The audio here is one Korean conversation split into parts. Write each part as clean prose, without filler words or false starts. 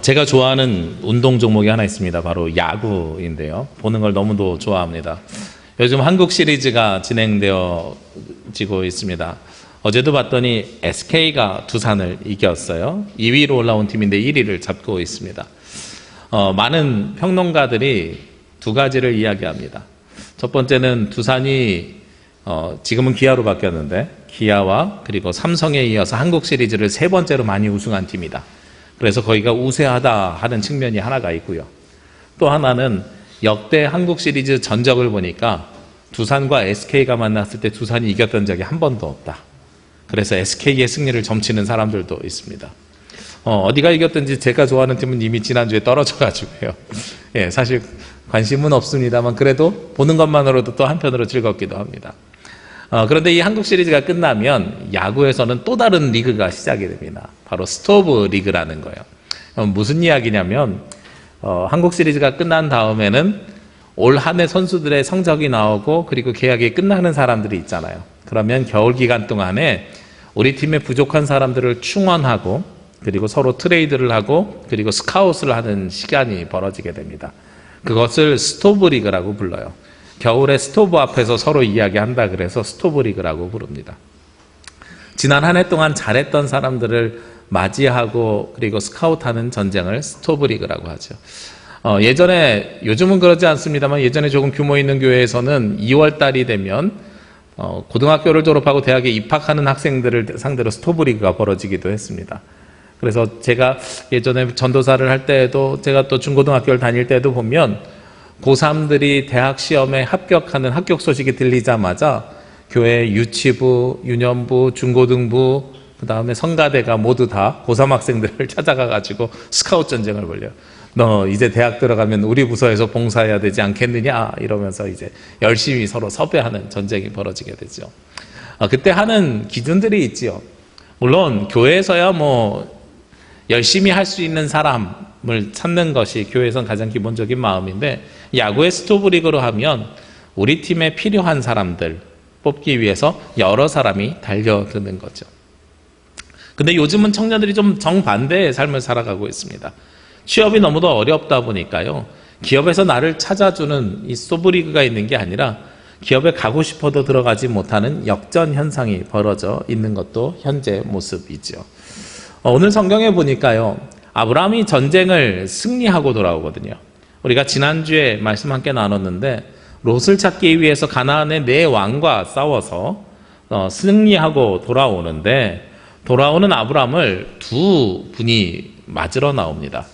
제가 좋아하는 운동 종목이 하나 있습니다. 바로 야구인데요. 보는 걸 너무도 좋아합니다. 요즘 한국 시리즈가 진행되어지고 있습니다. 어제도 봤더니 SK가 두산을 이겼어요. 2위로 올라온 팀인데 1위를 잡고 있습니다. 많은 평론가들이 두 가지를 이야기합니다. 첫 번째는 두산이 지금은 기아로 바뀌었는데 기아와 그리고 삼성에 이어서 한국 시리즈를 세 번째로 많이 우승한 팀이다. 그래서 거기가 우세하다 하는 측면이 하나가 있고요. 또 하나는 역대 한국 시리즈 전적을 보니까 두산과 SK가 만났을 때 두산이 이겼던 적이 한 번도 없다. 그래서 SK의 승리를 점치는 사람들도 있습니다. 어디가 이겼든지 제가 좋아하는 팀은 이미 지난주에 떨어져가지고요. 예, 사실 관심은 없습니다만 그래도 보는 것만으로도 또 한편으로 즐겁기도 합니다. 그런데 이 한국 시리즈가 끝나면 야구에서는 또 다른 리그가 시작이 됩니다. 바로 스토브 리그라는 거예요. 무슨 이야기냐면 한국 시리즈가 끝난 다음에는 올 한 해 선수들의 성적이 나오고 그리고 계약이 끝나는 사람들이 있잖아요. 그러면 겨울 기간 동안에 우리 팀에 부족한 사람들을 충원하고 그리고 서로 트레이드를 하고 그리고 스카웃을 하는 시간이 벌어지게 됩니다. 그것을 스토브 리그라고 불러요. 겨울에 스토브 앞에서 서로 이야기한다 그래서 스토브 리그라고 부릅니다. 지난 한 해 동안 잘했던 사람들을 맞이하고 그리고 스카웃하는 전쟁을 스토브 리그라고 하죠. 예전에, 요즘은 그러지 않습니다만 예전에 조금 규모 있는 교회에서는 2월 달이 되면 고등학교를 졸업하고 대학에 입학하는 학생들을 상대로 스토브 리그가 벌어지기도 했습니다. 그래서 제가 예전에 전도사를 할 때에도 제가 또 중고등학교를 다닐 때도 보면 고3들이 대학 시험에 합격하는 합격 소식이 들리자마자 교회 유치부, 유년부, 중고등부, 그 다음에 성가대가 모두 다 고3 학생들을 찾아가가지고 스카웃 전쟁을 벌려요. 너 이제 대학 들어가면 우리 부서에서 봉사해야 되지 않겠느냐 이러면서 이제 열심히 서로 섭외하는 전쟁이 벌어지게 되죠. 그때 하는 기준들이 있지요. 물론 교회에서야 뭐 열심히 할 수 있는 사람을 찾는 것이 교회에선 가장 기본적인 마음인데 야구의 스토브 리그로 하면 우리 팀에 필요한 사람들 뽑기 위해서 여러 사람이 달려드는 거죠. 근데 요즘은 청년들이 좀 정반대의 삶을 살아가고 있습니다. 취업이 너무도 어렵다 보니까요. 기업에서 나를 찾아주는 이 스토브 리그가 있는 게 아니라 기업에 가고 싶어도 들어가지 못하는 역전 현상이 벌어져 있는 것도 현재 모습이죠. 오늘 성경에 보니까요. 아브라함이 전쟁을 승리하고 돌아오거든요. 우리가 지난주에 말씀 함께 나눴는데 롯을 찾기 위해서 가나안의 네 왕과 싸워서 승리하고 돌아오는데 돌아오는 아브라함을 두 분이 맞으러 나옵니다.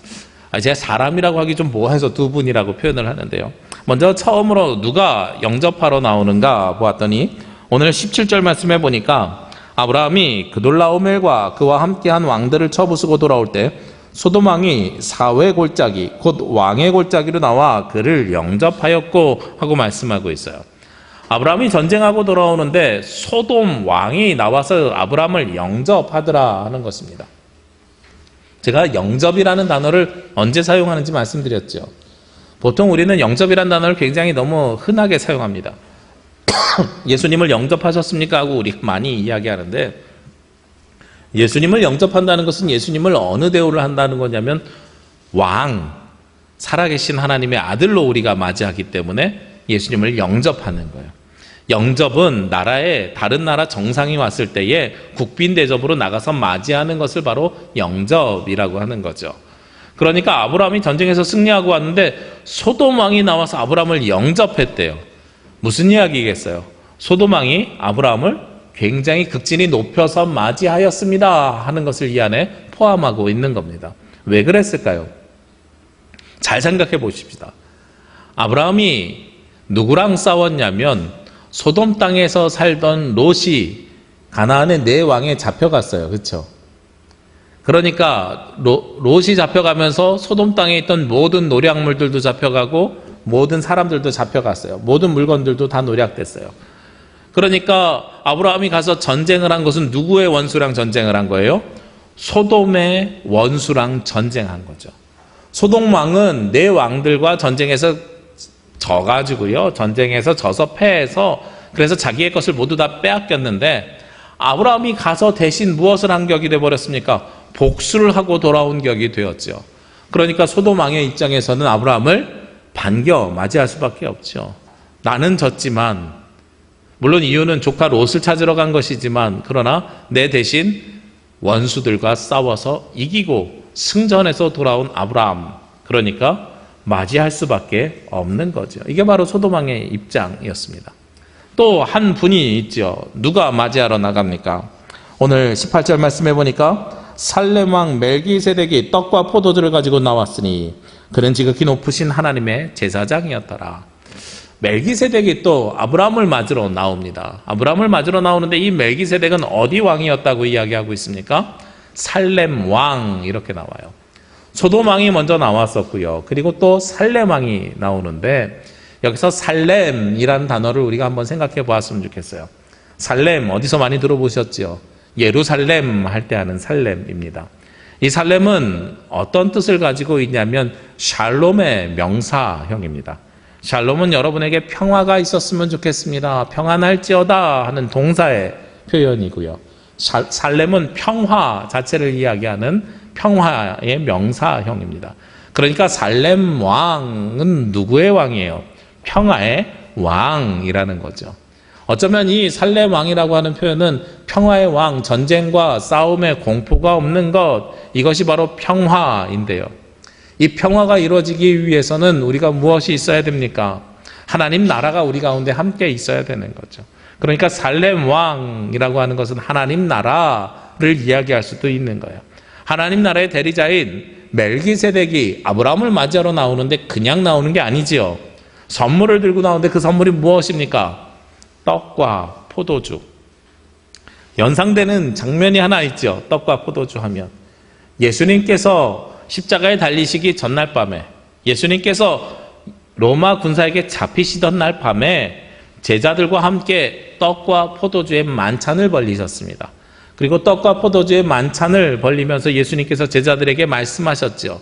제가 사람이라고 하기 좀 뭐해서 두 분이라고 표현을 하는데요. 먼저 처음으로 누가 영접하러 나오는가 보았더니 오늘 17절 말씀해 보니까 아브라함이 그돌라오멜과 그와 함께한 왕들을 쳐부수고 돌아올 때 소돔 왕이 사회 골짜기 곧 왕의 골짜기로 나와 그를 영접하였고 하고 말씀하고 있어요. 아브라함이 전쟁하고 돌아오는데 소돔 왕이 나와서 아브라함을 영접하더라 하는 것입니다. 제가 영접이라는 단어를 언제 사용하는지 말씀드렸죠. 보통 우리는 영접이라는 단어를 굉장히 너무 흔하게 사용합니다. 예수님을 영접하셨습니까? 하고 우리 많이 이야기하는데 예수님을 영접한다는 것은 예수님을 어느 대우를 한다는 거냐면 왕, 살아계신 하나님의 아들로 우리가 맞이하기 때문에 예수님을 영접하는 거예요. 영접은 나라에 다른 나라 정상이 왔을 때에 국빈 대접으로 나가서 맞이하는 것을 바로 영접이라고 하는 거죠. 그러니까 아브라함이 전쟁에서 승리하고 왔는데 소돔 왕이 나와서 아브라함을 영접했대요. 무슨 이야기겠어요? 소돔 왕이 아브라함을 굉장히 극진히 높여서 맞이하였습니다 하는 것을 이 안에 포함하고 있는 겁니다. 왜 그랬을까요? 잘 생각해 보십시다. 아브라함이 누구랑 싸웠냐면 소돔 땅에서 살던 롯이 가나안의 네 왕에 잡혀갔어요. 그렇죠? 그러니까 롯이 잡혀가면서 소돔 땅에 있던 모든 노략물들도 잡혀가고 모든 사람들도 잡혀갔어요. 모든 물건들도 다 노략됐어요. 그러니까 아브라함이 가서 전쟁을 한 것은 누구의 원수랑 전쟁을 한 거예요? 소돔의 원수랑 전쟁한 거죠. 소돔 왕은 네 왕들과 전쟁에서 져가지고요. 전쟁에서 져서 패해서 그래서 자기의 것을 모두 다 빼앗겼는데 아브라함이 가서 대신 무엇을 한 격이 되어버렸습니까? 복수를 하고 돌아온 격이 되었죠. 그러니까 소돔 왕의 입장에서는 아브라함을 반겨 맞이할 수밖에 없죠. 나는 졌지만, 물론 이유는 조카 롯을 찾으러 간 것이지만, 그러나 내 대신 원수들과 싸워서 이기고 승전해서 돌아온 아브라함, 그러니까 맞이할 수밖에 없는 거죠. 이게 바로 소돔 왕의 입장이었습니다. 또 한 분이 있죠. 누가 맞이하러 나갑니까? 오늘 18절 말씀해 보니까 살렘 왕 멜기세덱이 떡과 포도주를 가지고 나왔으니 그는 지극히 높으신 하나님의 제사장이었더라. 멜기세덱이 또 아브라함을 맞으러 나옵니다. 아브라함을 맞으러 나오는데 이 멜기세덱은 어디 왕이었다고 이야기하고 있습니까? 살렘 왕, 이렇게 나와요. 소돔 왕이 먼저 나왔었고요. 그리고 또 살렘 왕이 나오는데 여기서 살렘이라는 단어를 우리가 한번 생각해 보았으면 좋겠어요. 살렘 어디서 많이 들어보셨죠? 예루살렘 할 때 하는 살렘입니다. 이 살렘은 어떤 뜻을 가지고 있냐면 샬롬의 명사형입니다. 샬롬은 여러분에게 평화가 있었으면 좋겠습니다, 평안할지어다 하는 동사의 표현이고요. 살렘은 평화 자체를 이야기하는 평화의 명사형입니다. 그러니까 살렘 왕은 누구의 왕이에요? 평화의 왕이라는 거죠. 어쩌면 이 살렘 왕이라고 하는 표현은 평화의 왕, 전쟁과 싸움의 공포가 없는 것, 이것이 바로 평화인데요. 이 평화가 이루어지기 위해서는 우리가 무엇이 있어야 됩니까? 하나님 나라가 우리 가운데 함께 있어야 되는 거죠. 그러니까 살렘 왕이라고 하는 것은 하나님 나라를 이야기할 수도 있는 거예요. 하나님 나라의 대리자인 멜기세덱이 아브라함을 맞이하러 나오는데 그냥 나오는 게 아니지요. 선물을 들고 나오는데 그 선물이 무엇입니까? 떡과 포도주. 연상되는 장면이 하나 있죠. 떡과 포도주 하면 예수님께서 십자가에 달리시기 전날 밤에, 예수님께서 로마 군사에게 잡히시던 날 밤에 제자들과 함께 떡과 포도주의 만찬을 벌리셨습니다. 그리고 떡과 포도주의 만찬을 벌리면서 예수님께서 제자들에게 말씀하셨죠.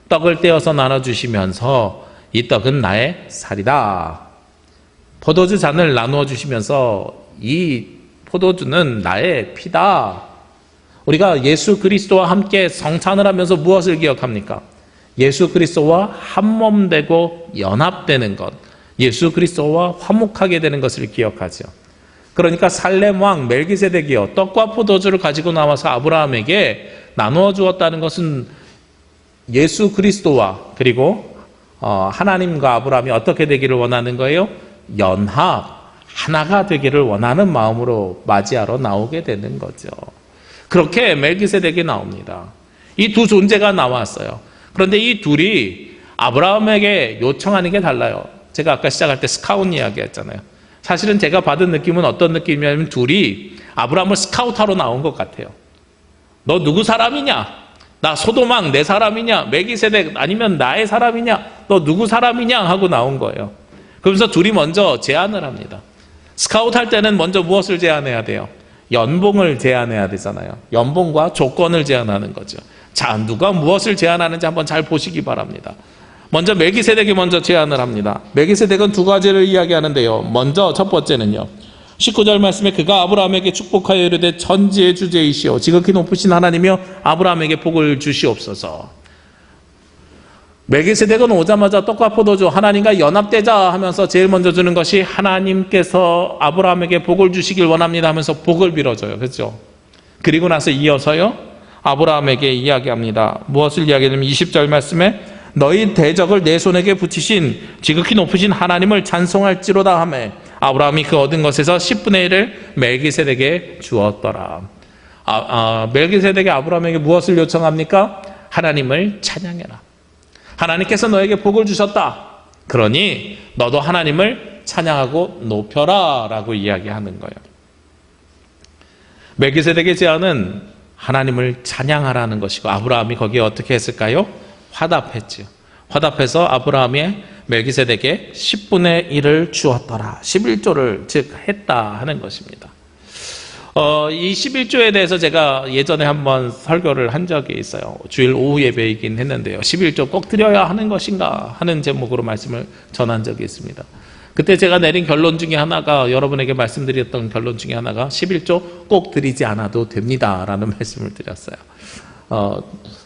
떡을 떼어서 나눠주시면서 이 떡은 나의 살이다. 포도주 잔을 나누어 주시면서 이 포도주는 나의 피다. 우리가 예수 그리스도와 함께 성찬을 하면서 무엇을 기억합니까? 예수 그리스도와 한몸 되고 연합되는 것, 예수 그리스도와 화목하게 되는 것을 기억하죠. 그러니까 살렘 왕 멜기세덱이요, 떡과 포도주를 가지고 나와서 아브라함에게 나누어 주었다는 것은 예수 그리스도와 그리고 하나님과 아브라함이 어떻게 되기를 원하는 거예요? 연합, 하나가 되기를 원하는 마음으로 맞이하러 나오게 되는 거죠. 그렇게 멜기세덱이 나옵니다. 이 두 존재가 나왔어요. 그런데 이 둘이 아브라함에게 요청하는 게 달라요. 제가 아까 시작할 때 스카웃 이야기 했잖아요. 사실은 제가 받은 느낌은 어떤 느낌이냐면 둘이 아브라함을 스카웃하러 나온 것 같아요. 너 누구 사람이냐? 나 소돔왕 내 사람이냐? 멜기세덱 아니면 나의 사람이냐? 너 누구 사람이냐? 하고 나온 거예요. 그러면서 둘이 먼저 제안을 합니다. 스카웃 할 때는 먼저 무엇을 제안해야 돼요? 연봉을 제안해야 되잖아요. 연봉과 조건을 제안하는 거죠. 자, 누가 무엇을 제안하는지 한번 잘 보시기 바랍니다. 먼저 멜기세덱이 먼저 제안을 합니다. 멜기세덱은 두 가지를 이야기하는데요. 먼저 첫 번째는요, 19절 말씀에 그가 아브라함에게 축복하여 이르되 천지의 주제이시오 지극히 높으신 하나님이여 아브라함에게 복을 주시옵소서. 멜기세덱은 오자마자 떡과 포도주 하나님과 연합되자 하면서 제일 먼저 주는 것이 하나님께서 아브라함에게 복을 주시길 원합니다 하면서 복을 빌어줘요. 그렇죠? 그리고 나서 이어서요 아브라함에게 이야기합니다. 무엇을 이야기하냐면 20절 말씀에 너희 대적을 내 손에게 붙이신 지극히 높으신 하나님을 찬송할지로다 하매 아브라함이 그 얻은 것에서 10분의 1을 멜기세덱에게 주었더라. 멜기세덱이 아브라함에게 무엇을 요청합니까? 하나님을 찬양해라. 하나님께서 너에게 복을 주셨다. 그러니 너도 하나님을 찬양하고 높여라 라고 이야기하는 거예요. 멜기세덱의 제안은 하나님을 찬양하라는 것이고 아브라함이 거기에 어떻게 했을까요? 화답했죠. 화답해서 아브라함이 멜기세덱에게 10분의 1을 주었더라. 11조를 즉 했다 하는 것입니다. 이 11조에 대해서 제가 예전에 한번 설교를 한 적이 있어요. 주일 오후 예배이긴 했는데요. 11조 꼭 드려야 하는 것인가 하는 제목으로 말씀을 전한 적이 있습니다. 그때 제가 내린 결론 중에 하나가, 여러분에게 말씀드렸던 결론 중에 하나가 11조 꼭 드리지 않아도 됩니다 라는 말씀을 드렸어요.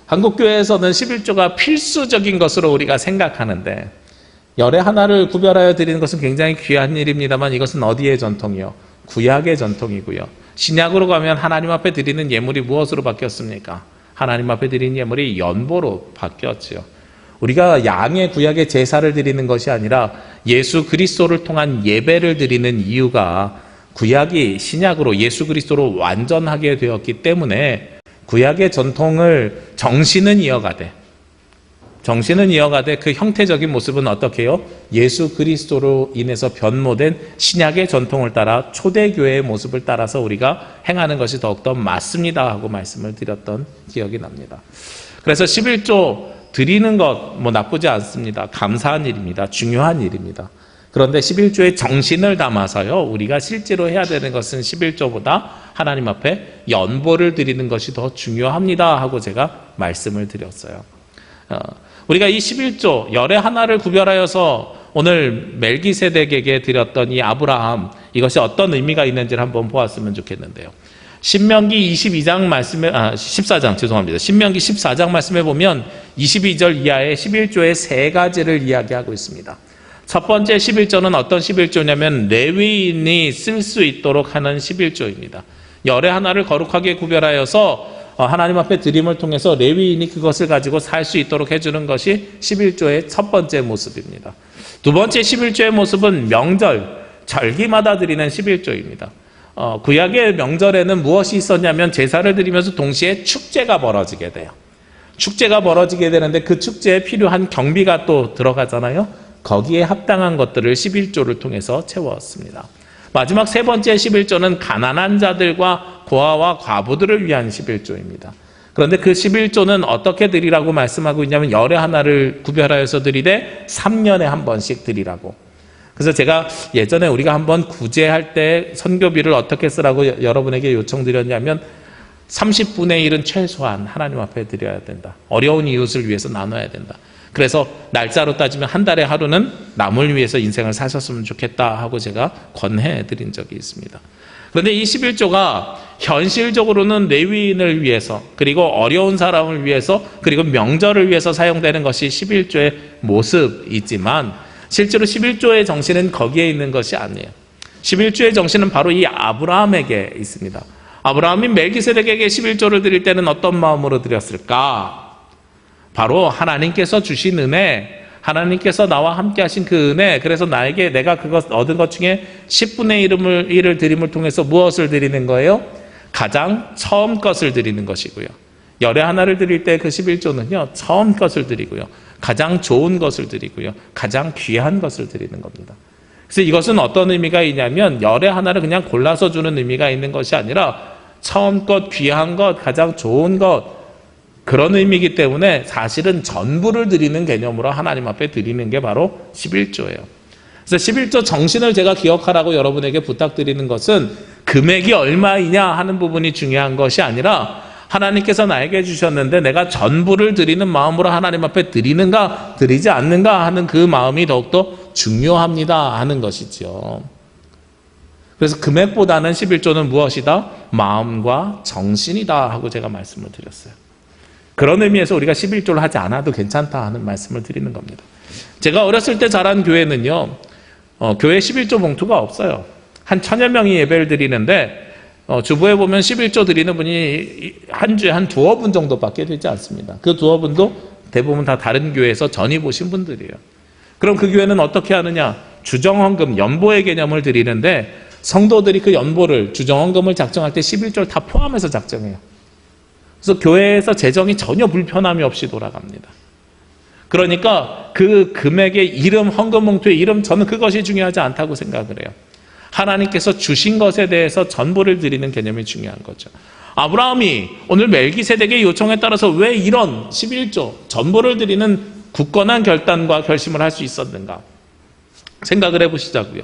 한국교회에서는 11조가 필수적인 것으로 우리가 생각하는데 열의 하나를 구별하여 드리는 것은 굉장히 귀한 일입니다만 이것은 어디의 전통이요? 구약의 전통이고요. 신약으로 가면 하나님 앞에 드리는 예물이 무엇으로 바뀌었습니까? 하나님 앞에 드리는 예물이 연보로 바뀌었지요. 우리가 양의 구약의 제사를 드리는 것이 아니라 예수 그리스도를 통한 예배를 드리는 이유가 구약이 신약으로 예수 그리스도로 완전하게 되었기 때문에 구약의 전통을 정신은 이어가되 그 형태적인 모습은 어떻게 해요? 예수 그리스도로 인해서 변모된 신약의 전통을 따라 초대교회의 모습을 따라서 우리가 행하는 것이 더욱더 맞습니다 하고 말씀을 드렸던 기억이 납니다. 그래서 11조 드리는 것 나쁘지 않습니다. 감사한 일입니다. 중요한 일입니다. 그런데 11조의 정신을 담아서요, 우리가 실제로 해야 되는 것은 11조보다 하나님 앞에 연보를 드리는 것이 더 중요합니다 하고 제가 말씀을 드렸어요. 우리가 이 11조 열의 하나를 구별하여서 오늘 멜기세덱에게 드렸던 이 아브라함, 이것이 어떤 의미가 있는지를 한번 보았으면 좋겠는데요. 신명기 14장 말씀에 보면 22절 이하에 11조의 세 가지를 이야기하고 있습니다. 첫 번째 11조는 어떤 11조냐면 레위인이 쓸 수 있도록 하는 11조입니다. 열의 하나를 거룩하게 구별하여서 하나님 앞에 드림을 통해서 레위인이 그것을 가지고 살 수 있도록 해주는 것이 11조의 첫 번째 모습입니다. 두 번째 11조의 모습은 명절, 절기마다 드리는 11조입니다. 구약의 명절에는 무엇이 있었냐면 제사를 드리면서 동시에 축제가 벌어지게 돼요. 축제가 벌어지게 되는데 그 축제에 필요한 경비가 또 들어가잖아요. 거기에 합당한 것들을 11조를 통해서 채웠습니다. 마지막 세 번째 11조는 가난한 자들과 고아와 과부들을 위한 11조입니다. 그런데 그 11조는 어떻게 드리라고 말씀하고 있냐면 열의 하나를 구별하여서 드리되 3년에 한 번씩 드리라고. 그래서 제가 예전에 우리가 한번 구제할 때 선교비를 어떻게 쓰라고 여러분에게 요청드렸냐면 30분의 1은 최소한 하나님 앞에 드려야 된다. 어려운 이웃을 위해서 나눠야 된다. 그래서 날짜로 따지면 한 달에 하루는 남을 위해서 인생을 사셨으면 좋겠다 하고 제가 권해드린 적이 있습니다. 그런데 이 11조가 현실적으로는 레위인을 위해서, 그리고 어려운 사람을 위해서, 그리고 명절을 위해서 사용되는 것이 11조의 모습이지만 실제로 11조의 정신은 거기에 있는 것이 아니에요. 11조의 정신은 바로 이 아브라함에게 있습니다. 아브라함이 멜기세덱에게 11조를 드릴 때는 어떤 마음으로 드렸을까? 바로 하나님께서 주신 은혜, 하나님께서 나와 함께 하신 그 은혜, 그래서 나에게 내가 그것 얻은 것 중에 10분의 1을 드림을 통해서 무엇을 드리는 거예요? 가장 처음 것을 드리는 것이고요. 열의 하나를 드릴 때 그 11조는요, 처음 것을 드리고요, 가장 좋은 것을 드리고요, 가장 귀한 것을 드리는 겁니다. 그래서 이것은 어떤 의미가 있냐면 열의 하나를 그냥 골라서 주는 의미가 있는 것이 아니라 처음 것, 귀한 것, 가장 좋은 것, 그런 의미이기 때문에 사실은 전부를 드리는 개념으로 하나님 앞에 드리는 게 바로 11조예요. 그래서 11조 정신을 제가 기억하라고 여러분에게 부탁드리는 것은 금액이 얼마이냐 하는 부분이 중요한 것이 아니라 하나님께서 나에게 주셨는데 내가 전부를 드리는 마음으로 하나님 앞에 드리는가 드리지 않는가 하는 그 마음이 더욱더 중요합니다 하는 것이죠. 그래서 금액보다는 11조는 무엇이다? 마음과 정신이다 하고 제가 말씀을 드렸어요. 그런 의미에서 우리가 11조를 하지 않아도 괜찮다 하는 말씀을 드리는 겁니다. 제가 어렸을 때 자란 교회는요, 교회 11조 봉투가 없어요. 한 1000여 명이 예배를 드리는데 주보에 보면 11조 드리는 분이 한 주에 한 두어 분 정도밖에 되지 않습니다. 그 두어 분도 대부분 다 다른 교회에서 전입 오신 분들이에요. 그럼 그 교회는 어떻게 하느냐? 주정헌금, 연보의 개념을 드리는데 성도들이 그 연보를, 주정헌금을 작정할 때 11조를 다 포함해서 작정해요. 그래서 교회에서 재정이 전혀 불편함이 없이 돌아갑니다. 그러니까 그 금액의 이름, 헌금봉투의 이름, 저는 그것이 중요하지 않다고 생각을 해요. 하나님께서 주신 것에 대해서 전부를 드리는 개념이 중요한 거죠. 아브라함이 오늘 멜기세덱의 요청에 따라서 왜 이런 11조, 전부를 드리는 굳건한 결단과 결심을 할 수 있었는가? 생각을 해보시자고요.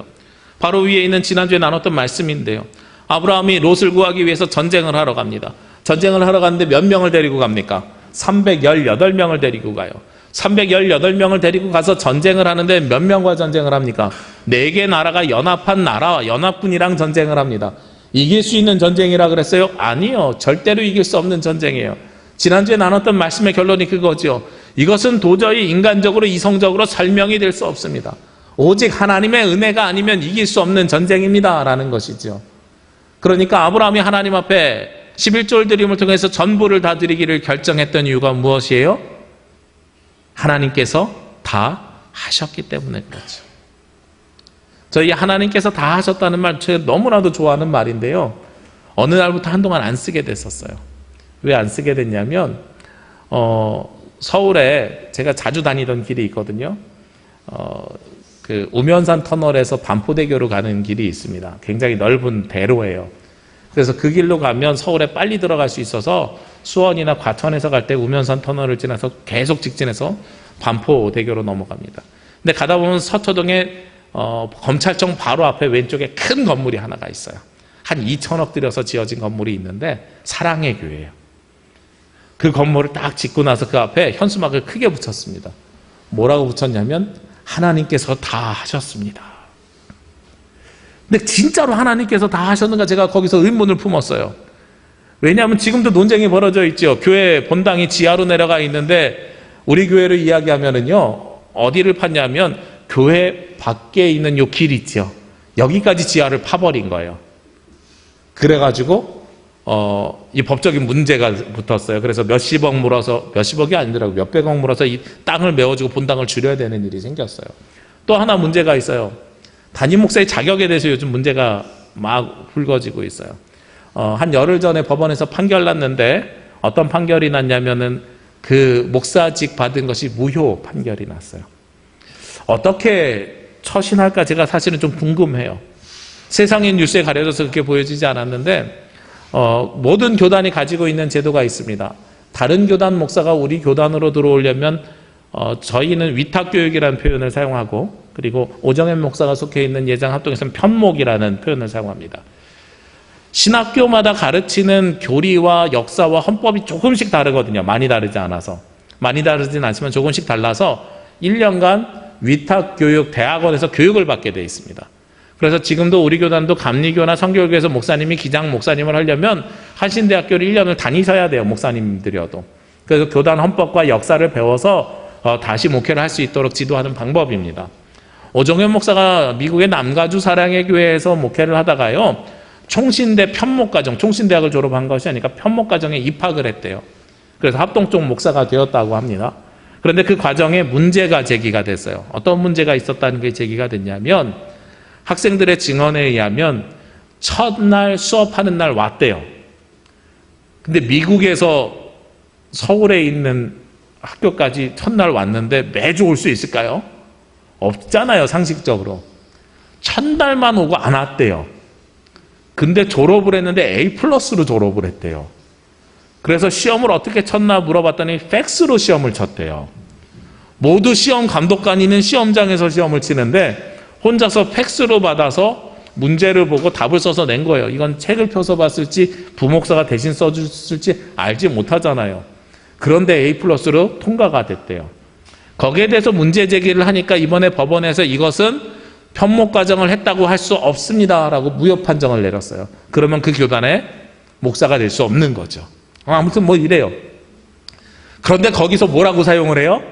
바로 위에 있는 지난주에 나눴던 말씀인데요. 아브라함이 롯을 구하기 위해서 전쟁을 하러 갑니다. 전쟁을 하러 갔는데 몇 명을 데리고 갑니까? 318명을 데리고 가요. 318명을 데리고 가서 전쟁을 하는데 몇 명과 전쟁을 합니까? 4개 나라가 연합한 나라와 연합군이랑 전쟁을 합니다. 이길 수 있는 전쟁이라 그랬어요? 아니요. 절대로 이길 수 없는 전쟁이에요. 지난주에 나눴던 말씀의 결론이 그거죠. 이것은 도저히 인간적으로 이성적으로 설명이 될 수 없습니다. 오직 하나님의 은혜가 아니면 이길 수 없는 전쟁입니다 라는 것이죠. 그러니까 아브라함이 하나님 앞에 11조를 드림을 통해서 전부를 다 드리기를 결정했던 이유가 무엇이에요? 하나님께서 다 하셨기 때문에 그렇죠. 저희 하나님께서 다 하셨다는 말 제가 너무나도 좋아하는 말인데요. 어느 날부터 한동안 안 쓰게 됐었어요. 왜 안 쓰게 됐냐면 서울에 제가 자주 다니던 길이 있거든요. 그 우면산 터널에서 반포대교로 가는 길이 있습니다. 굉장히 넓은 대로예요. 그래서 그 길로 가면 서울에 빨리 들어갈 수 있어서 수원이나 과천에서 갈 때 우면산 터널을 지나서 계속 직진해서 반포대교로 넘어갑니다. 근데 가다 보면 서초동에 검찰청 바로 앞에 왼쪽에 큰 건물이 하나가 있어요. 한 2천억 들여서 지어진 건물이 있는데 사랑의 교회예요. 그 건물을 딱 짓고 나서 그 앞에 현수막을 크게 붙였습니다. 뭐라고 붙였냐면 하나님께서 다 하셨습니다. 근데 진짜로 하나님께서 다 하셨는가 제가 거기서 의문을 품었어요. 왜냐하면 지금도 논쟁이 벌어져 있죠. 교회 본당이 지하로 내려가 있는데 우리 교회를 이야기하면은요 어디를 팠냐면 교회 밖에 있는 요 길 있죠. 여기까지 지하를 파버린 거예요. 그래가지고 이 법적인 문제가 붙었어요. 그래서 몇십억 물어서, 몇십억이 아니더라고요. 몇백억 물어서 이 땅을 메워주고 본당을 줄여야 되는 일이 생겼어요. 또 하나 문제가 있어요. 담임 목사의 자격에 대해서 요즘 문제가 막 불거지고 있어요. 한 열흘 전에 법원에서 판결 났는데 어떤 판결이 났냐면은 그 목사직 받은 것이 무효 판결이 났어요. 어떻게 처신할까 제가 사실은 좀 궁금해요. 세상의 뉴스에 가려져서 그렇게 보여지지 않았는데 모든 교단이 가지고 있는 제도가 있습니다. 다른 교단 목사가 우리 교단으로 들어오려면 저희는 위탁교육이라는 표현을 사용하고 그리고 오정현 목사가 속해 있는 예장합동에서는 편목이라는 표현을 사용합니다. 신학교마다 가르치는 교리와 역사와 헌법이 조금씩 다르거든요. 많이 다르지 않아서. 많이 다르진 않지만 조금씩 달라서 1년간 위탁교육 대학원에서 교육을 받게 되어 있습니다. 그래서 지금도 우리 교단도 감리교나 성교육에서 목사님이 기장 목사님을 하려면 한신대학교를 1년을 다니셔야 돼요. 목사님들이어도. 그래서 교단 헌법과 역사를 배워서 다시 목회를 할 수 있도록 지도하는 방법입니다. 오정현 목사가 미국의 남가주 사랑의 교회에서 목회를 하다가요. 총신대 편목과정, 총신대학을 졸업한 것이 아니라 편목과정에 입학을 했대요. 그래서 합동쪽 목사가 되었다고 합니다. 그런데 그 과정에 문제가 제기가 됐어요. 어떤 문제가 있었다는 게 제기가 됐냐면 학생들의 증언에 의하면 첫날 수업하는 날 왔대요. 근데 미국에서 서울에 있는 학교까지 첫날 왔는데 매주 올 수 있을까요? 없잖아요, 상식적으로. 첫날만 오고 안 왔대요. 근데 졸업을 했는데 A+로 졸업을 했대요. 그래서 시험을 어떻게 쳤나 물어봤더니 팩스로 시험을 쳤대요. 모두 시험 감독관이는 시험장에서 시험을 치는데 혼자서 팩스로 받아서 문제를 보고 답을 써서 낸 거예요. 이건 책을 펴서 봤을지 부목사가 대신 써줬을지 알지 못하잖아요. 그런데 A+로 통과가 됐대요. 거기에 대해서 문제 제기를 하니까 이번에 법원에서 이것은 편목 과정을 했다고 할 수 없습니다 라고 무효 판정을 내렸어요. 그러면 그 교단의 목사가 될 수 없는 거죠. 아무튼 뭐 이래요. 그런데 거기서 뭐라고 사용을 해요?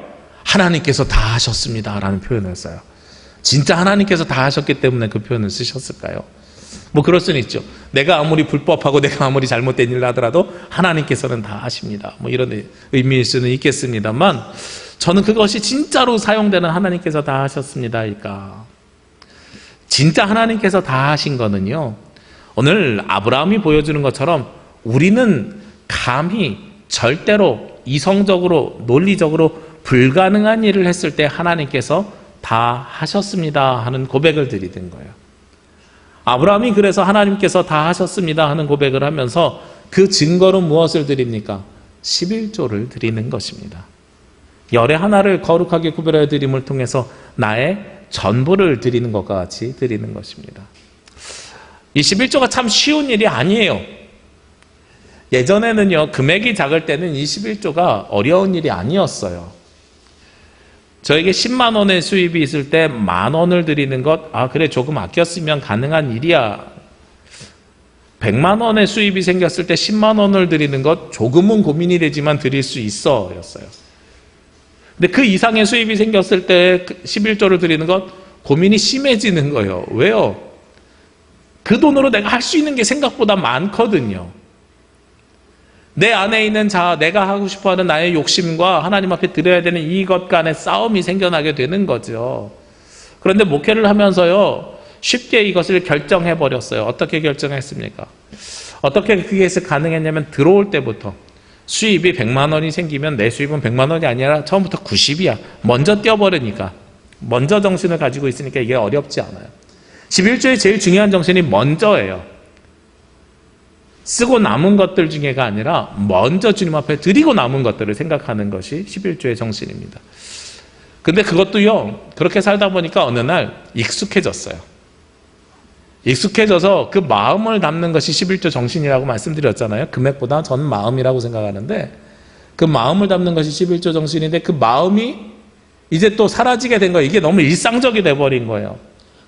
하나님께서 다 하셨습니다 라는 표현을 써요. 진짜 하나님께서 다 하셨기 때문에 그 표현을 쓰셨을까요? 뭐 그럴 수는 있죠. 내가 아무리 불법하고 내가 아무리 잘못된 일을 하더라도 하나님께서는 다 하십니다. 뭐 이런 의미일 수는 있겠습니다만 저는 그것이 진짜로 사용되는 하나님께서 다 하셨습니다일까? 진짜 하나님께서 다 하신 거는요. 오늘 아브라함이 보여주는 것처럼 우리는 감히 절대로 이성적으로 논리적으로 불가능한 일을 했을 때 하나님께서 다 하셨습니다 하는 고백을 드리는 거예요. 아브라함이 그래서 하나님께서 다 하셨습니다 하는 고백을 하면서 그 증거로 무엇을 드립니까? 11조를 드리는 것입니다. 열의 하나를 거룩하게 구별하여 드림을 통해서 나의 전부를 드리는 것과 같이 드리는 것입니다. 이 11조가 참 쉬운 일이 아니에요. 예전에는요, 금액이 작을 때는 이 11조가 어려운 일이 아니었어요. 저에게 10만 원의 수입이 있을 때 1만 원을 드리는 것, 그래 조금 아꼈으면 가능한 일이야. 100만 원의 수입이 생겼을 때 10만 원을 드리는 것 조금은 고민이 되지만 드릴 수 있어 였어요. 근데 그 이상의 수입이 생겼을 때 11조를 드리는 것 고민이 심해지는 거예요. 왜요? 그 돈으로 내가 할 수 있는 게 생각보다 많거든요. 내 안에 있는 내가 하고 싶어하는 나의 욕심과 하나님 앞에 드려야 되는 이것 간의 싸움이 생겨나게 되는 거죠. 그런데 목회를 하면서요, 쉽게 이것을 결정해버렸어요. 어떻게 결정했습니까? 어떻게 그게 가능했냐면 들어올 때부터 수입이 100만 원이 생기면 내 수입은 100만 원이 아니라 처음부터 90이야. 먼저 뛰어버리니까. 먼저 정신을 가지고 있으니까 이게 어렵지 않아요. 11조의 제일 중요한 정신이 먼저예요. 쓰고 남은 것들 중에가 아니라 먼저 주님 앞에 드리고 남은 것들을 생각하는 것이 11조의 정신입니다. 근데 그것도요, 그렇게 살다 보니까 어느 날 익숙해졌어요. 익숙해져서 그 마음을 담는 것이 11조 정신이라고 말씀드렸잖아요. 금액보다 저는 마음이라고 생각하는데, 그 마음을 담는 것이 11조 정신인데, 그 마음이 이제 또 사라지게 된 거예요. 이게 너무 일상적이 돼버린 거예요.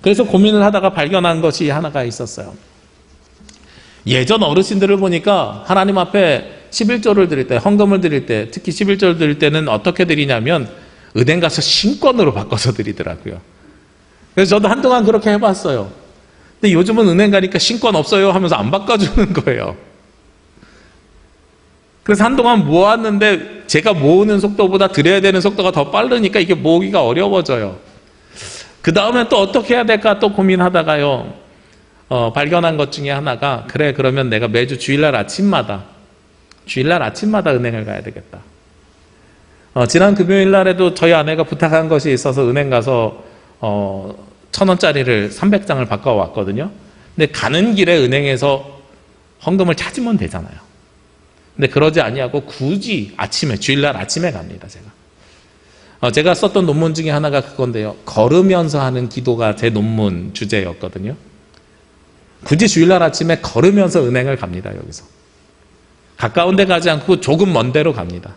그래서 고민을 하다가 발견한 것이 하나가 있었어요. 예전 어르신들을 보니까 하나님 앞에 11조를 드릴 때, 헌금을 드릴 때, 특히 11조를 드릴 때는 어떻게 드리냐면 은행 가서 신권으로 바꿔서 드리더라고요. 그래서 저도 한동안 그렇게 해봤어요. 근데 요즘은 은행 가니까 신권 없어요 하면서 안 바꿔주는 거예요. 그래서 한동안 모았는데 제가 모으는 속도보다 드려야 되는 속도가 더 빠르니까 이게 모으기가 어려워져요. 그 다음에 또 어떻게 해야 될까 또 고민하다가요, 발견한 것 중에 하나가, 그래, 그러면 내가 매주 주일날 아침마다 은행을 가야 되겠다. 지난 금요일 날에도 저희 아내가 부탁한 것이 있어서 은행 가서 1,000원짜리를 300장을 바꿔왔거든요. 근데 가는 길에 은행에서 헌금을 찾으면 되잖아요. 근데 그러지 아니하고 굳이 주일날 아침에 갑니다, 제가 썼던 논문 중에 하나가 그건데요. 걸으면서 하는 기도가 제 논문 주제였거든요. 굳이 주일날 아침에 걸으면서 은행을 갑니다, 여기서. 가까운 데 가지 않고 조금 먼 데로 갑니다.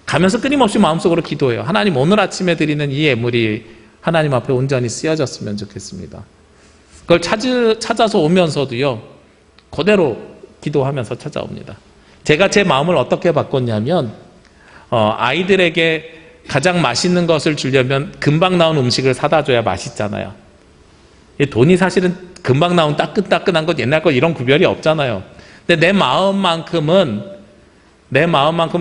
가면서 끊임없이 마음속으로 기도해요. 하나님, 오늘 아침에 드리는 이 예물이 하나님 앞에 온전히 쓰여졌으면 좋겠습니다. 그걸 찾아서 오면서도요, 그대로 기도하면서 찾아옵니다. 제가 제 마음을 어떻게 바꿨냐면, 아이들에게 가장 맛있는 것을 주려면 금방 나온 음식을 사다 줘야 맛있잖아요. 돈이 사실은 금방 나온 따끈따끈한 것, 옛날 것 이런 구별이 없잖아요. 근데 내 마음만큼은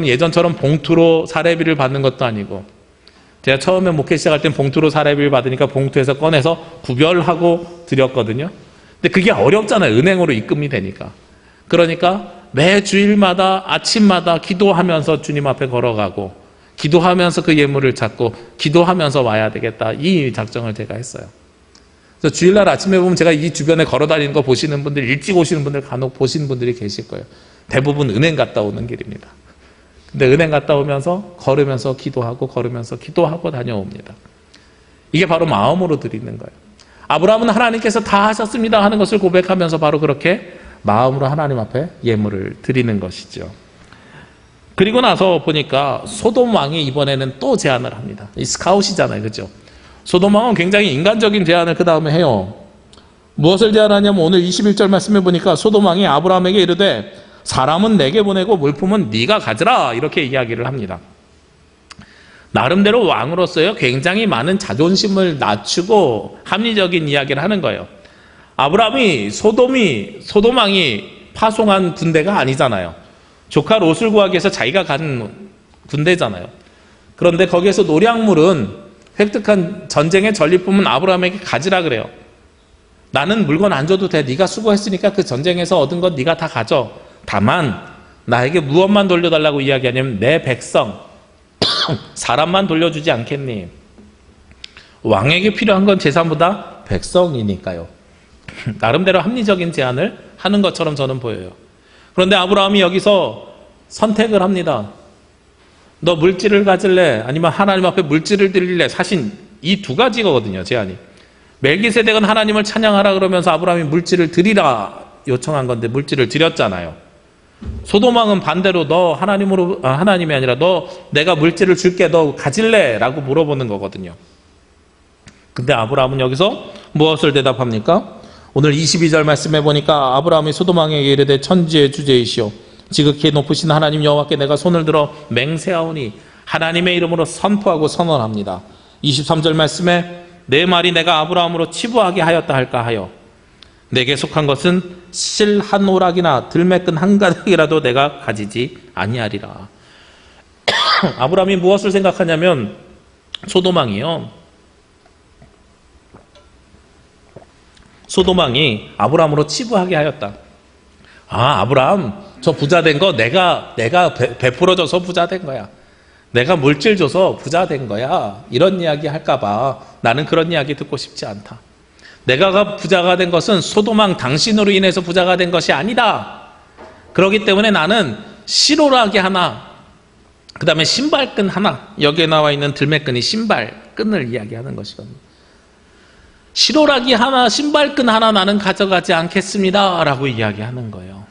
예전처럼 봉투로 사례비를 받는 것도 아니고, 제가 처음에 목회 시작할 땐 봉투로 사례비를 받으니까 봉투에서 꺼내서 구별하고 드렸거든요. 근데 그게 어렵잖아요. 은행으로 입금이 되니까. 그러니까 매 주일마다 아침마다 기도하면서 주님 앞에 걸어가고, 기도하면서 그 예물을 찾고, 기도하면서 와야 되겠다. 이 작정을 제가 했어요. 그래서 주일날 아침에 보면 제가 이 주변에 걸어다니는 거 보시는 분들, 일찍 오시는 분들 간혹 보시는 분들이 계실 거예요. 대부분 은행 갔다 오는 길입니다. 근데 은행 갔다 오면서 걸으면서 기도하고 다녀옵니다. 이게 바로 마음으로 드리는 거예요. 아브라함은 하나님께서 다 하셨습니다 하는 것을 고백하면서 바로 그렇게 마음으로 하나님 앞에 예물을 드리는 것이죠. 그리고 나서 보니까 소돔 왕이 이번에는 또 제안을 합니다. 이 스카웃이잖아요, 그죠? 소돔 왕은 굉장히 인간적인 제안을 그 다음에 해요. 무엇을 제안하냐면 오늘 21절 말씀해 보니까 소돔 왕이 아브라함에게 이르되 사람은 내게 보내고 물품은 네가 가져라, 이렇게 이야기를 합니다. 나름대로 왕으로서요, 굉장히 많은 자존심을 낮추고 합리적인 이야기를 하는 거예요. 아브라함이 소돔 왕이 파송한 군대가 아니잖아요. 조카 롯을 구하기 위해서 자기가 간 군대잖아요. 그런데 거기에서 노략물은, 획득한 전쟁의 전리품은 아브라함에게 가지라 그래요. 나는 물건 안 줘도 돼. 네가 수고했으니까 그 전쟁에서 얻은 건 네가 다 가져. 다만 나에게 무엇만 돌려달라고 이야기하냐면 내 백성, 사람만 돌려주지 않겠니? 왕에게 필요한 건 재산보다 백성이니까요. 나름대로 합리적인 제안을 하는 것처럼 저는 보여요. 그런데 아브라함이 여기서 선택을 합니다. 너 물질을 가질래? 아니면 하나님 앞에 물질을 드릴래? 사실 이 두 가지거든요, 제안이. 멜기세덱은 하나님을 찬양하라 그러면서 아브라함이 물질을 드리라 요청한 건데 물질을 드렸잖아요. 소돔 왕은 반대로 너 하나님이 아니라 너 내가 물질을 줄게, 너 가질래? 라고 물어보는 거거든요. 근데 아브라함은 여기서 무엇을 대답합니까? 오늘 22절 말씀해 보니까 아브라함이 소돔왕에게 이르되 천지의 주제이시오 지극히 높으신 하나님 여호와께 내가 손을 들어 맹세하오니 하나님의 이름으로 선포하고 선언합니다. 23절 말씀에 내 말이 내가 아브라함으로 치부하게 하였다 할까 하여 내게 속한 것은 실 한 오락이나 들매끈 한 가닥이라도 내가 가지지 아니하리라. 아브라함이 무엇을 생각하냐면 소돔왕이요, 소돔왕이 아브라함으로 치부하게 하였다. 아, 아브라함 저 부자 된 거 내가 베풀어줘서 부자 된 거야. 내가 물질 줘서 부자 된 거야. 이런 이야기 할까봐 나는 그런 이야기 듣고 싶지 않다. 내가 부자가 된 것은 소돔왕 당신으로 인해서 부자가 된 것이 아니다. 그렇기 때문에 나는 실오라기 하나, 그 다음에 신발끈 하나, 여기에 나와 있는 들매끈이 신발끈을 이야기하는 것이거든요. 실오라기 하나, 신발끈 하나 나는 가져가지 않겠습니다 라고 이야기하는 거예요.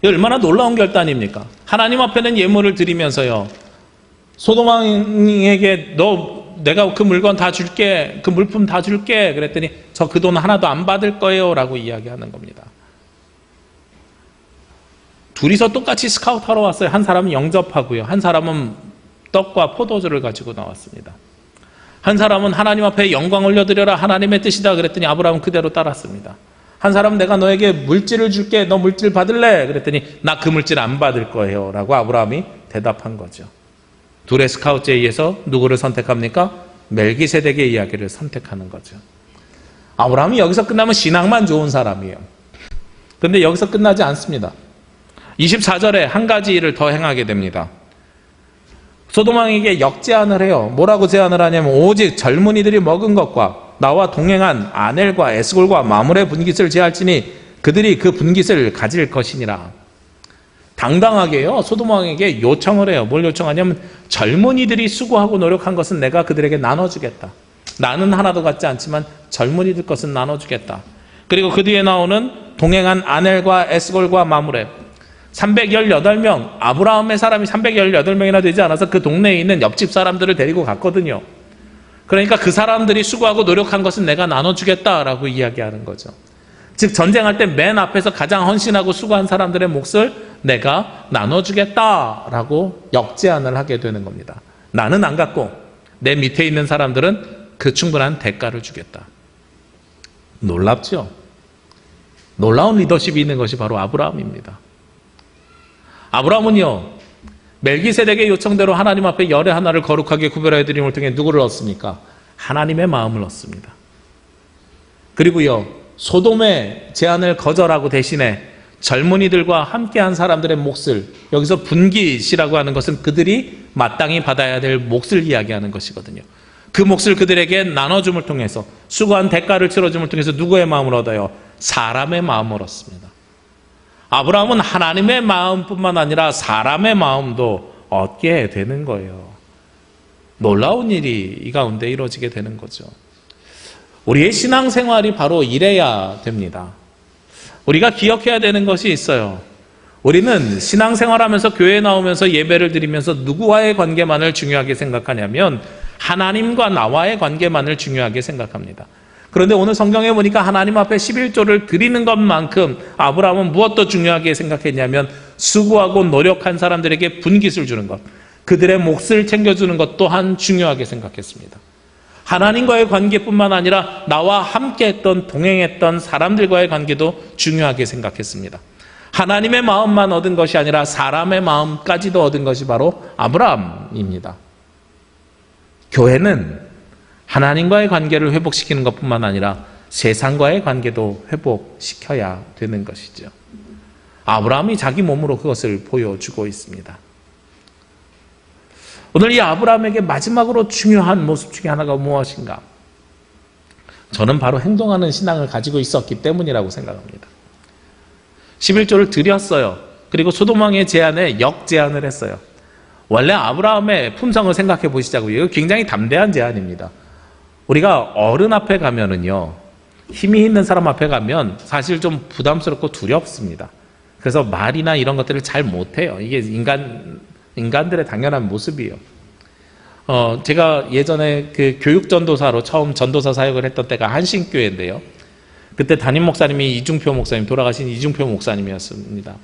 이 얼마나 놀라운 결단입니까? 하나님 앞에는 예물을 드리면서요, 소돔왕에게 내가 그 물건 다 줄게, 그 물품 다 줄게 그랬더니 저 그 돈 하나도 안 받을 거예요 라고 이야기하는 겁니다. 둘이서 똑같이 스카우트하러 왔어요. 한 사람은 영접하고요, 한 사람은 떡과 포도주를 가지고 나왔습니다. 한 사람은 하나님 앞에 영광 올려드려라 하나님의 뜻이다 그랬더니 아브라함은 그대로 따랐습니다. 한 사람은 내가 너에게 물질을 줄게, 너 물질 받을래? 그랬더니 나 그 물질 안 받을 거예요 라고 아브라함이 대답한 거죠. 둘의 스카우트에 의해서 누구를 선택합니까? 멜기세덱의 이야기를 선택하는 거죠. 아브라함이 여기서 끝나면 신앙만 좋은 사람이에요. 그런데 여기서 끝나지 않습니다. 24절에 한 가지 일을 더 행하게 됩니다. 소돔왕에게 역제안을 해요. 뭐라고 제안을 하냐면 오직 젊은이들이 먹은 것과 나와 동행한 아넬과 에스골과 마므레 분깃을 제할지니 그들이 그 분깃을 가질 것이니라. 당당하게요, 소돔왕에게 요청을 해요. 뭘 요청하냐면 젊은이들이 수고하고 노력한 것은 내가 그들에게 나눠주겠다. 나는 하나도 갖지 않지만 젊은이들 것은 나눠주겠다. 그리고 그 뒤에 나오는 동행한 아넬과 에스골과 마므레 318명, 아브라함의 사람이 318명이나 되지 않아서 그 동네에 있는 옆집 사람들을 데리고 갔거든요. 그러니까 그 사람들이 수고하고 노력한 것은 내가 나눠주겠다라고 이야기하는 거죠. 즉 전쟁할 때 맨 앞에서 가장 헌신하고 수고한 사람들의 몫을 내가 나눠주겠다라고 역제안을 하게 되는 겁니다. 나는 안 갖고 내 밑에 있는 사람들은 그 충분한 대가를 주겠다. 놀랍죠? 놀라운 리더십이 있는 것이 바로 아브라함입니다. 아브라함은요, 멜기세덱의 요청대로 하나님 앞에 열의 하나를 거룩하게 구별해 드림을 통해 누구를 얻습니까? 하나님의 마음을 얻습니다. 그리고요, 소돔의 제안을 거절하고 대신에 젊은이들과 함께한 사람들의 몫을, 여기서 분깃이라고 하는 것은 그들이 마땅히 받아야 될 몫을 이야기하는 것이거든요. 그 몫을 그들에게 나눠줌을 통해서, 수고한 대가를 치러줌을 통해서 누구의 마음을 얻어요? 사람의 마음을 얻습니다. 아브라함은 하나님의 마음뿐만 아니라 사람의 마음도 얻게 되는 거예요. 놀라운 일이 이 가운데 이루어지게 되는 거죠. 우리의 신앙생활이 바로 이래야 됩니다. 우리가 기억해야 되는 것이 있어요. 우리는 신앙생활하면서 교회에 나오면서 예배를 드리면서 누구와의 관계만을 중요하게 생각하냐면 하나님과 나와의 관계만을 중요하게 생각합니다. 그런데 오늘 성경에 보니까 하나님 앞에 11조를 드리는 것만큼 아브라함은 무엇도 중요하게 생각했냐면 수고하고 노력한 사람들에게 분깃을 주는 것, 그들의 몫을 챙겨주는 것 또한 중요하게 생각했습니다. 하나님과의 관계뿐만 아니라 나와 함께했던, 동행했던 사람들과의 관계도 중요하게 생각했습니다. 하나님의 마음만 얻은 것이 아니라 사람의 마음까지도 얻은 것이 바로 아브라함입니다. 교회는 하나님과의 관계를 회복시키는 것뿐만 아니라 세상과의 관계도 회복시켜야 되는 것이죠. 아브라함이 자기 몸으로 그것을 보여주고 있습니다. 오늘 이 아브라함에게 마지막으로 중요한 모습 중에 하나가 무엇인가? 저는 바로 행동하는 신앙을 가지고 있었기 때문이라고 생각합니다. 11조를 드렸어요. 그리고 소돔왕의 제안에 역제안을 했어요. 원래 아브라함의 품성을 생각해 보시자고요. 이거 굉장히 담대한 제안입니다. 우리가 어른 앞에 가면은요, 힘이 있는 사람 앞에 가면 사실 좀 부담스럽고 두렵습니다. 그래서 말이나 이런 것들을 잘 못해요. 이게 인간들의 당연한 모습이에요. 제가 예전에 그 교육전도사로 처음 전도사 사역을 했던 때가 한신교회인데요. 그때 담임 목사님이 이중표 목사님, 돌아가신 이중표 목사님이었습니다.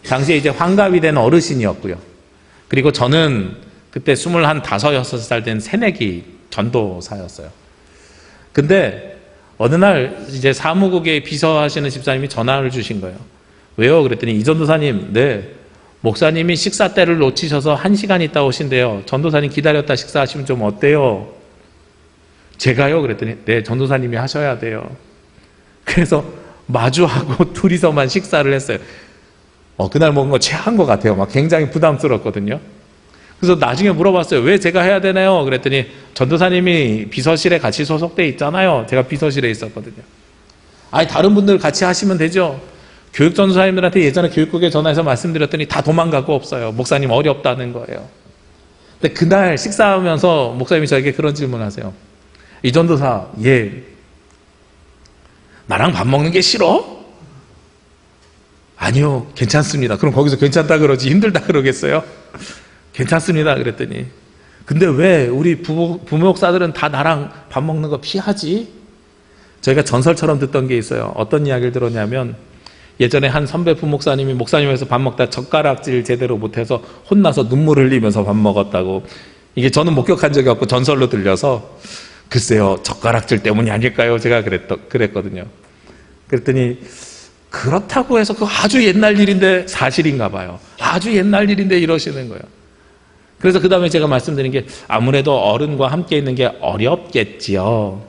당시에 이제 환갑이 된 어르신이었고요. 그리고 저는 그때 25, 6살 된 새내기 전도사였어요. 근데 어느 날 이제 사무국에 비서하시는 집사님이 전화를 주신 거예요. 왜요? 그랬더니 이 전도사님, 네, 목사님이 식사 때를 놓치셔서 1시간 있다 오신대요. 전도사님 기다렸다 식사하시면 좀 어때요? 제가요? 그랬더니 네, 전도사님이 하셔야 돼요. 그래서 마주하고 둘이서만 식사를 했어요. 그날 먹은 거 체한 것 같아요. 막 굉장히 부담스럽거든요. 그래서 나중에 물어봤어요. 왜 제가 해야 되나요? 그랬더니 전도사님이 비서실에 같이 소속돼 있잖아요. 제가 비서실에 있었거든요. 아니, 다른 분들 같이 하시면 되죠. 교육 전도사님들한테 예전에 교육국에 전화해서 말씀드렸더니 다 도망가고 없어요. 목사님 어렵다는 거예요. 근데 그날 식사하면서 목사님이 저에게 그런 질문하세요. 이 전도사, 예, 나랑 밥 먹는 게 싫어? 아니요, 괜찮습니다. 그럼 거기서 괜찮다 그러지 힘들다 그러겠어요? 괜찮습니다 그랬더니, 근데 왜 우리 부목사들은 다 나랑 밥 먹는 거 피하지? 저희가 전설처럼 듣던 게 있어요. 어떤 이야기를 들었냐면, 예전에 한 선배 부목사님이 목사님에서 밥 먹다 젓가락질 제대로 못해서 혼나서 눈물 흘리면서 밥 먹었다고. 이게 저는 목격한 적이 없고 전설로 들려서, 글쎄요, 젓가락질 때문이 아닐까요? 제가 그랬거든요. 그랬더니 그렇다고 해서 그 아주 옛날 일인데 사실인가 봐요. 아주 옛날 일인데 이러시는 거예요. 그래서 그 다음에 제가 말씀드린 게, 아무래도 어른과 함께 있는 게 어렵겠지요.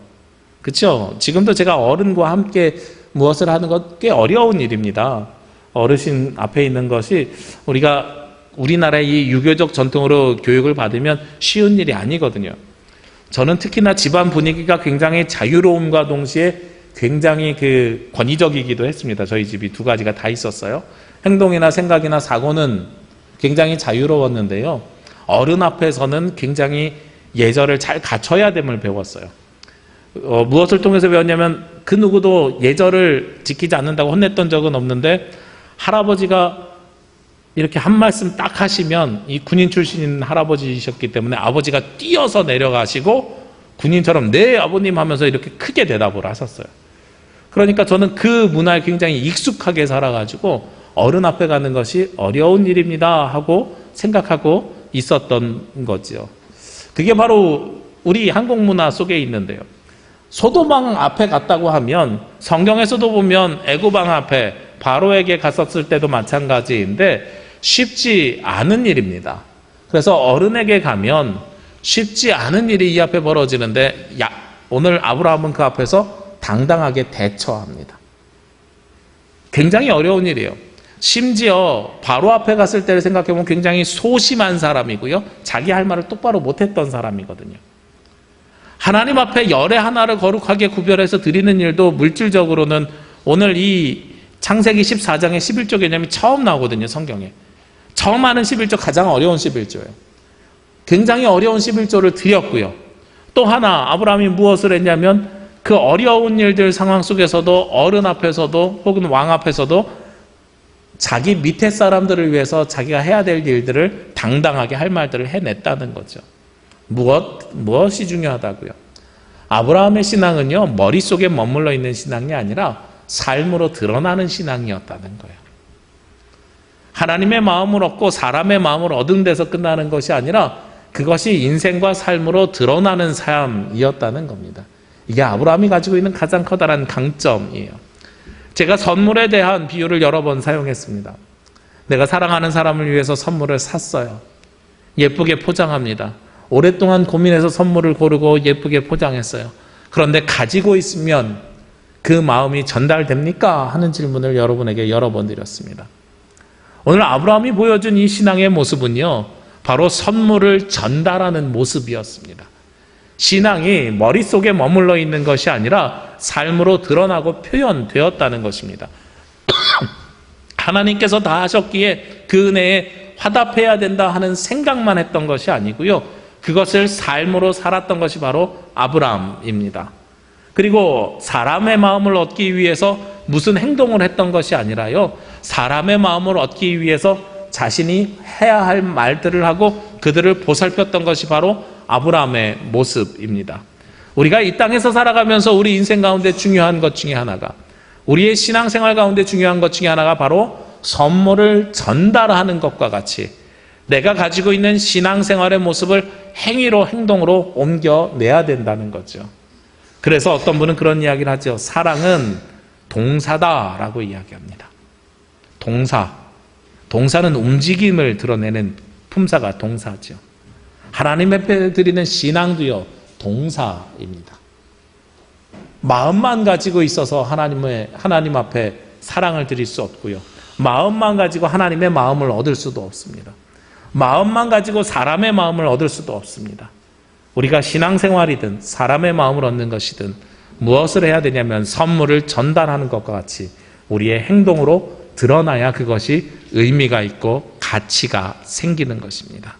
그렇죠? 지금도 제가 어른과 함께 무엇을 하는 것 꽤 어려운 일입니다. 어르신 앞에 있는 것이 우리가 우리나라의 이 유교적 전통으로 교육을 받으면 쉬운 일이 아니거든요. 저는 특히나 집안 분위기가 굉장히 자유로움과 동시에 굉장히 권위적이기도 했습니다. 저희 집이 두 가지가 다 있었어요. 행동이나 생각이나 사고는 굉장히 자유로웠는데요. 어른 앞에서는 굉장히 예절을 잘 갖춰야 됨을 배웠어요. 무엇을 통해서 배웠냐면, 그 누구도 예절을 지키지 않는다고 혼냈던 적은 없는데, 할아버지가 이렇게 한 말씀 딱 하시면, 이 군인 출신인 할아버지이셨기 때문에 아버지가 뛰어서 내려가시고 군인처럼 네 아버님 하면서 이렇게 크게 대답을 하셨어요. 그러니까 저는 그 문화에 굉장히 익숙하게 살아가지고 어른 앞에 가는 것이 어려운 일입니다 하고 생각하고 있었던 거죠. 그게 바로 우리 한국 문화 속에 있는데요. 소도망 앞에 갔다고 하면, 성경에서도 보면 애고방 앞에 바로에게 갔었을 때도 마찬가지인데 쉽지 않은 일입니다. 그래서 어른에게 가면 쉽지 않은 일이 이 앞에 벌어지는데, 오늘 아브라함은 그 앞에서 당당하게 대처합니다. 굉장히 어려운 일이에요. 심지어 바로 앞에 갔을 때를 생각해보면 굉장히 소심한 사람이고요, 자기 할 말을 똑바로 못했던 사람이거든요. 하나님 앞에 열의 하나를 거룩하게 구별해서 드리는 일도 물질적으로는 오늘 이 창세기 14장의 11조 개념이 처음 나오거든요. 성경에 처음 하는 11조, 가장 어려운 11조예요. 굉장히 어려운 11조를 드렸고요. 또 하나, 아브라함이 무엇을 했냐면, 그 어려운 일들 상황 속에서도 어른 앞에서도 혹은 왕 앞에서도 자기 밑에 사람들을 위해서 자기가 해야 될 일들을 당당하게 할 말들을 해냈다는 거죠. 무엇이 중요하다고요? 아브라함의 신앙은요, 머릿속에 머물러 있는 신앙이 아니라 삶으로 드러나는 신앙이었다는 거예요. 하나님의 마음을 얻고 사람의 마음을 얻은 데서 끝나는 것이 아니라 그것이 인생과 삶으로 드러나는 삶이었다는 겁니다. 이게 아브라함이 가지고 있는 가장 커다란 강점이에요. 제가 선물에 대한 비유를 여러 번 사용했습니다. 내가 사랑하는 사람을 위해서 선물을 샀어요. 예쁘게 포장합니다. 오랫동안 고민해서 선물을 고르고 예쁘게 포장했어요. 그런데 가지고 있으면 그 마음이 전달됩니까? 하는 질문을 여러분에게 여러 번 드렸습니다. 오늘 아브라함이 보여준 이 신앙의 모습은요, 바로 선물을 전달하는 모습이었습니다. 신앙이 머릿속에 머물러 있는 것이 아니라 삶으로 드러나고 표현되었다는 것입니다. 하나님께서 다 하셨기에 그 은혜에 화답해야 된다 하는 생각만 했던 것이 아니고요, 그것을 삶으로 살았던 것이 바로 아브라함입니다. 그리고 사람의 마음을 얻기 위해서 무슨 행동을 했던 것이 아니라요, 사람의 마음을 얻기 위해서 자신이 해야 할 말들을 하고 그들을 보살폈던 것이 바로 아브라함의 모습입니다. 우리가 이 땅에서 살아가면서 우리 인생 가운데 중요한 것 중에 하나가, 우리의 신앙생활 가운데 중요한 것 중에 하나가 바로 선물을 전달하는 것과 같이 내가 가지고 있는 신앙생활의 모습을 행위로, 행동으로 옮겨내야 된다는 거죠. 그래서 어떤 분은 그런 이야기를 하죠. 사랑은 동사다라고 이야기합니다. 동사는 움직임을 드러내는 품사가 동사죠. 하나님 앞에 드리는 신앙도요, 동사입니다. 마음만 가지고 있어서 하나님 앞에 사랑을 드릴 수 없고요. 마음만 가지고 하나님의 마음을 얻을 수도 없습니다. 마음만 가지고 사람의 마음을 얻을 수도 없습니다. 우리가 신앙생활이든 사람의 마음을 얻는 것이든 무엇을 해야 되냐면 선물을 전달하는 것과 같이 우리의 행동으로 드러나야 그것이 의미가 있고 가치가 생기는 것입니다.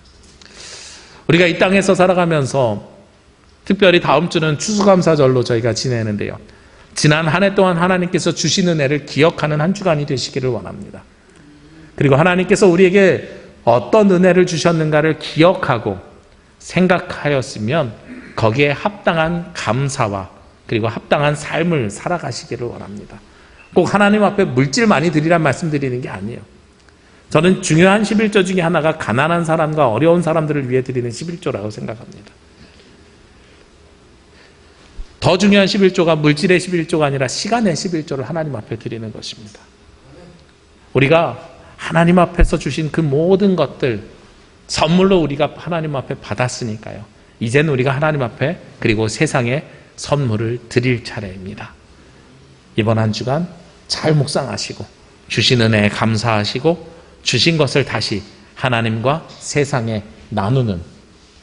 우리가 이 땅에서 살아가면서 특별히 다음 주는 추수감사절로 저희가 지내는데요. 지난 한 해 동안 하나님께서 주신 은혜를 기억하는 한 주간이 되시기를 원합니다. 그리고 하나님께서 우리에게 어떤 은혜를 주셨는가를 기억하고 생각하였으면 거기에 합당한 감사와 그리고 합당한 삶을 살아가시기를 원합니다. 꼭 하나님 앞에 물질 많이 드리란 말씀드리는 게 아니에요. 저는 중요한 11조 중에 하나가 가난한 사람과 어려운 사람들을 위해 드리는 11조라고 생각합니다. 더 중요한 11조가 물질의 11조가 아니라 시간의 11조를 하나님 앞에 드리는 것입니다. 우리가 하나님 앞에서 주신 그 모든 것들 선물로 우리가 하나님 앞에 받았으니까요. 이제는 우리가 하나님 앞에 그리고 세상에 선물을 드릴 차례입니다. 이번 한 주간 잘 묵상하시고 주신 은혜에 감사하시고 주신 것을 다시 하나님과 세상에 나누는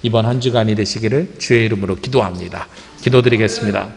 이번 한 주간이 되시기를 주의 이름으로 기도합니다. 기도드리겠습니다.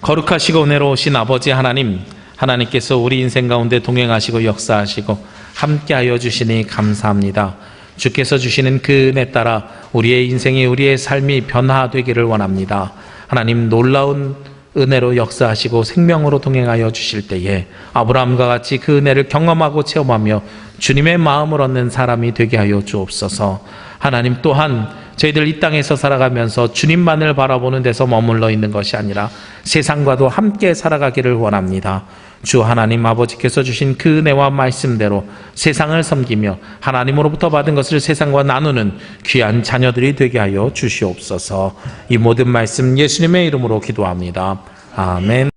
거룩하시고 은혜로우신 아버지 하나님, 하나님께서 우리 인생 가운데 동행하시고 역사하시고 함께하여 주시니 감사합니다. 주께서 주시는 그 은혜 따라 우리의 인생이, 우리의 삶이 변화되기를 원합니다. 하나님, 놀라운 은혜로 역사하시고 생명으로 동행하여 주실 때에 아브라함과 같이 그 은혜를 경험하고 체험하며 주님의 마음을 얻는 사람이 되게 하여 주옵소서. 하나님, 또한 저희들 이 땅에서 살아가면서 주님만을 바라보는 데서 머물러 있는 것이 아니라 세상과도 함께 살아가기를 원합니다. 주 하나님 아버지께서 주신 그 은혜와 말씀대로 세상을 섬기며 하나님으로부터 받은 것을 세상과 나누는 귀한 자녀들이 되게 하여 주시옵소서. 이 모든 말씀 예수님의 이름으로 기도합니다. 아멘.